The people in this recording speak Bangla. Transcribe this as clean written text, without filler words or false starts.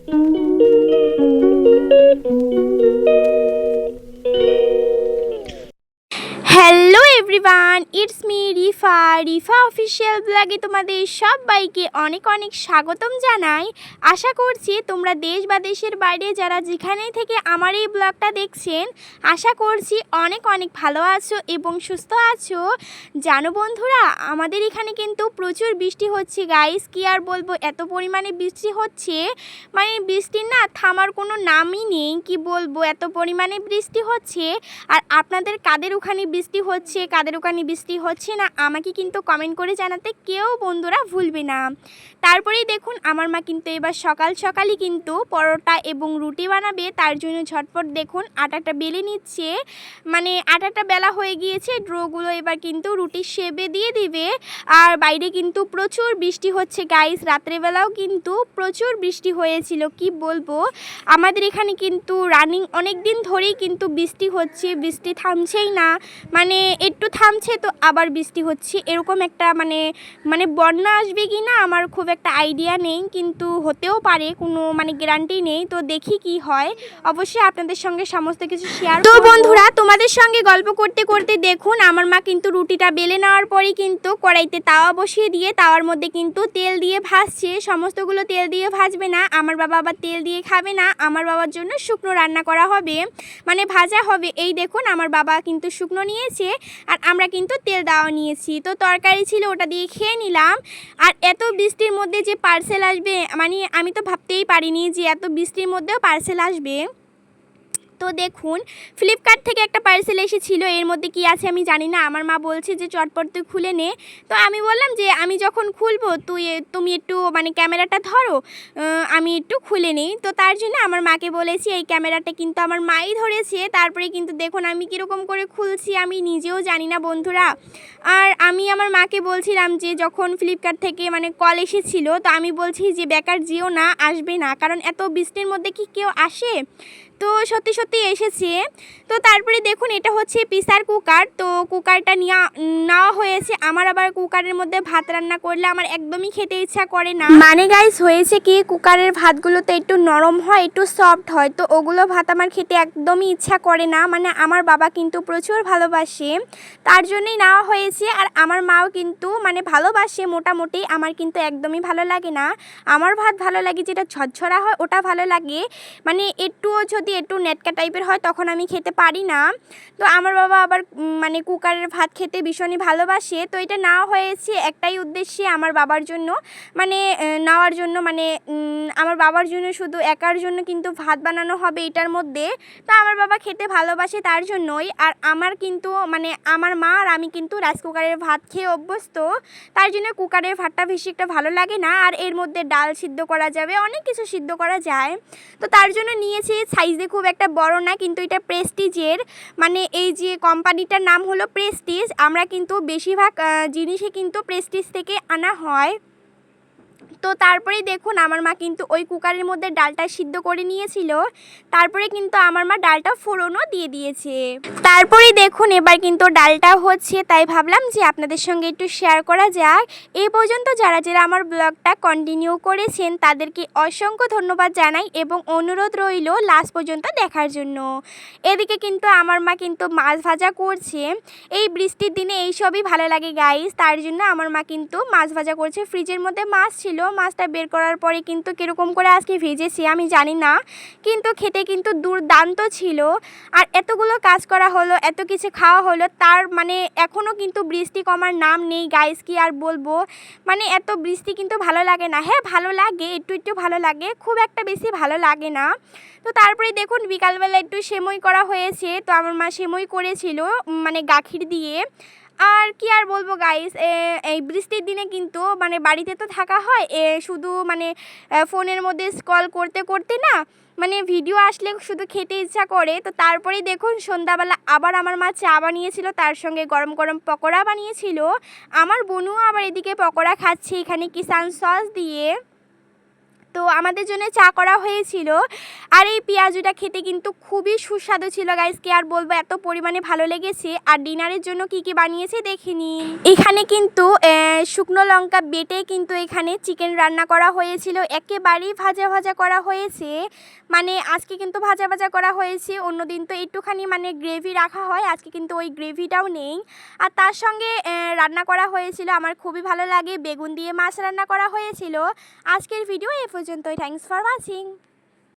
Hello everyone, it's me Rifa official ব্লগে তোমাদের সবাইকে অনেক অনেক স্বাগতম জানাই। আশা করছি তোমরা দেশ বা দেশের বাইরে যারা যেখানেই থেকে আমার এই ব্লগটা দেখছেন, আশা করছি অনেক অনেক ভালো আছো এবং সুস্থ আছো। জানো বন্ধুরা, আমাদের এখানে কিন্তু প্রচুর বৃষ্টি হচ্ছে গাইস। কি আর বলবো, এত পরিমাণে বৃষ্টি হচ্ছে, মানে বৃষ্টির না থামার কোনো নামই নেই। কি বলবো, এত পরিমাণে বৃষ্টি হচ্ছে। আর আপনাদের কাদের ওখানে বৃষ্টি হচ্ছে, কাদের ওখানে বৃষ্টি হচ্ছে না, আমাকে কিন্তু কমেন্ট করে জানাতে কেউ বন্ধুরা ভুলবে না। তারপরেই দেখুন আমার মা কিন্তু এবার সকাল সকালই কিন্তু পরোটা এবং রুটি বানাবে, তার জন্য ঝটপট দেখুন আটাটা বেলে নিচ্ছে। মানে আটাটা বেলা হয়ে গিয়েছে, ড্রোগুলো এবার কিন্তু রুটি সেবে দিয়ে দিবে। আর বাইরে কিন্তু প্রচুর বৃষ্টি হচ্ছে গাইস, রাত্রেবেলাও কিন্তু প্রচুর বৃষ্টি হয়েছিল। কি বলবো, আমাদের এখানে কিন্তু রানিং অনেক দিন ধরেই কিন্তু বৃষ্টি হচ্ছে, বৃষ্টি থামছেই না। মানে একটু থামছে তো আবার বৃষ্টি হচ্ছে, এরকম একটা মানে বন্যা আসবে কি না আমার খুব একটা আইডিয়া নেই, কিন্তু হতেও পারে, কোনো গ্যারান্টি নেই। তো দেখি কি হয়, অবশ্যই আপনাদের সঙ্গে সমস্ত কিছু শেয়ার করব। তো বন্ধুরা, তোমাদের সঙ্গে গল্প করতে করতে দেখুন আমার মা কিন্তু রুটিটা বেলে নেওয়ার পরেই কিন্তু কড়াইতে তাওয়া বসিয়ে দিয়ে তাওয়ার মধ্যে কিন্তু তেল দিয়ে ভাজছে। সমস্তগুলো তেল দিয়ে ভাজবে না, আমার বাবা আবার তেল দিয়ে খাবে না, আমার বাবার জন্য শুকনো রান্না করা হবে, মানে ভাজা হবে। এই দেখুন আমার বাবা কিন্তু শুকনো নিয়েছে আর আমরা কিন্তু তেল দেওয়া নিয়েছি। তো তরকারি ছিল, ওটা দিয়ে খেয়ে নিলাম। আর এত বৃষ্টির মধ্যে যে পার্সেল আসবে, মানে আমি তো ভাবতেই পারিনি যে এত বৃষ্টির মধ্যেও পার্সেল আসবে। তো দেখুন ফ্লিপকার্ট থেকে একটা পার্সেল এসেছিলো, এর মধ্যে কি আছে আমি জানি না। আমার মা বলছে যে চটপট তুই খুলে নে। তো আমি বললাম যে আমি যখন খুলবো তুমি একটু ক্যামেরাটা ধরো, আমি একটু খুলে নিই। তো তার জন্য আমার মাকে বলেছি, এই ক্যামেরাটা কিন্তু আমার মাই ধরেছে। তারপরে কিন্তু দেখুন আমি কীরকম করে খুলছি আমি নিজেও জানি না বন্ধুরা। আর আমি আমার মাকে বলছিলাম যে যখন ফ্লিপকার্ট থেকে কল এসেছিলো, তো আমি বলছি যে বেকার যেও না, আসবে না, কারণ এত বৃষ্টির মধ্যে কি কেউ আসে। তো সত্যি সত্যি এসেছে। তো তারপরে দেখুন এটা হচ্ছে প্রেসার কুকার। তো কুকারটা নেওয়া হয়েছে। আমার আবার কুকারের মধ্যে ভাত রান্না করলে আমার একদমই খেতে ইচ্ছা করে না। গাইস হয়েছে কি, কুকারের ভাতগুলো তো একটু নরম হয়, একটু সফট হয়, তো ওগুলো ভাত আমার খেতে একদমই ইচ্ছা করে না। আমার বাবা কিন্তু প্রচুর ভালোবাসে, তার জন্যই নেওয়া হয়েছে। আর আমার মাও কিন্তু ভালোবাসে মোটামুটি, আমার কিন্তু একদমই ভালো লাগে না। আমার ভাত ভালো লাগে যেটা ঝরঝরা হয়, ওটা ভালো লাগে। একটুও যদি একটু নেটকা টাইপের হয় তখন আমি খেতে পারি না। তো আমার বাবা আবার কুকারের ভাত খেতে ভীষণই ভালোবাসে। তো এটা নেওয়া হয়েছে একটাই উদ্দেশ্যে, আমার বাবার জন্য নেওয়ার জন্য, আমার বাবার জন্য, শুধু একার জন্য কিন্তু ভাত বানানো হবে এটার মধ্যে। তো আমার বাবা খেতে ভালোবাসে তার জন্যই। আর আমার কিন্তু আমার মা আর আমি কিন্তু রাইস কুকারের ভাত খেয়ে অভ্যস্ত, তার জন্য কুকারের ভাতটা বেশি একটা ভালো লাগে না। আর এর মধ্যে ডাল সিদ্ধ করা যাবে, অনেক কিছু সিদ্ধ করা যায়। তো তার জন্য নিয়েছি, সাইজে খুব একটা বড় না, কিন্তু এটা প্রেস্টিজের, এই যে কোম্পানিটার নাম হলো প্রেস্টিজ। আমরা কিন্তু বেশিরভাগ জিনিসই কিন্তু প্রেস্টিজ থেকে আনা হয়। তো তারপরেই দেখুন আমার মা কিন্তু ওই কুকারের মধ্যে ডালটা সিদ্ধ করে নিয়েছিল, তারপরে কিন্তু আমার মা ডালটা ফোড়নও দিয়ে দিয়েছে। তারপরেই দেখুন এবার কিন্তু ডালটা হচ্ছে, তাই ভাবলাম যে আপনাদের সঙ্গে একটু শেয়ার করা যাক। এই পর্যন্ত যারা যারা আমার ব্লগটা কন্টিনিউ করেছেন তাদেরকে অসংখ্য ধন্যবাদ জানাই এবং অনুরোধ রইল লাস্ট পর্যন্ত দেখার জন্য। এদিকে কিন্তু আমার মা কিন্তু মাছ ভাজা করছে। এই বৃষ্টির দিনে এইসবই ভালো লাগে গাইস, তার জন্য আমার মা কিন্তু মাছ ভাজা করছে। ফ্রিজের মধ্যে মাছ ছিল, মাছটা বের করার পরে কিন্তু কীরকম করে আজকে ভেজেছি আমি জানি না, কিন্তু খেতে কিন্তু দুর্দান্ত ছিল। আর এতগুলো কাজ করা হলো, এত কিছু খাওয়া হলো, তার এখনও কিন্তু বৃষ্টি কমার নাম নেই গাইস। কি আর বলবো, এত বৃষ্টি কিন্তু ভালো লাগে না। হ্যাঁ ভালো লাগে, একটু একটু ভালো লাগে, খুব একটা বেশি ভালো লাগে না। তো তারপরে দেখুন বিকালবেলা একটু সেমই করা হয়েছে। তো আমার মা সেমই করেছিল গাখির দিয়ে। আর কি আর বলবো গাইস, এই বৃষ্টির দিনে কিন্তু বাড়িতে তো থাকা হয়, শুধু ফোনের মধ্যে স্ক্রল করতে করতে না ভিডিও আসলে শুধু খেতে ইচ্ছা করে। তো তারপরেই দেখুন সন্ধ্যাবেলা আবার আমার মা চা বানিয়েছিল, তার সঙ্গে গরম গরম পকোড়া বানিয়েছিল। আমার বোনও আবার এদিকে পকোড়া খাচ্ছে এখানে কিষান সস দিয়ে। তো আমাদের জন্য চা করা হয়েছিল। আর এই পেঁয়াজুটা খেতে কিন্তু খুবই সুস্বাদু ছিল গাইস, কি আর বলবো, এত পরিমাণে ভালো লেগেছে। আর ডিনারের জন্য কি কি বানিয়েছে দেখে নিন। এখানে কিন্তু শুকনো লঙ্কা বেটে কিন্তু এখানে চিকেন রান্না করা হয়েছিল, একেবারেই ভাজা ভাজা করা হয়েছে। মানে আজকে কিন্তু ভাজা ভাজা করা হয়েছে, অন্যদিন তো একটুখানি মানে গ্রেভি রাখা হয়, আজকে কিন্তু ওই গ্রেভিটাও নেই। আর তার সঙ্গে রান্না করা হয়েছিল, আমার খুবই ভালো লাগে, বেগুন দিয়ে মাছ রান্না করা হয়েছিল। আজকের ভিডিও এ পর্যন্তই। Thanks for watching.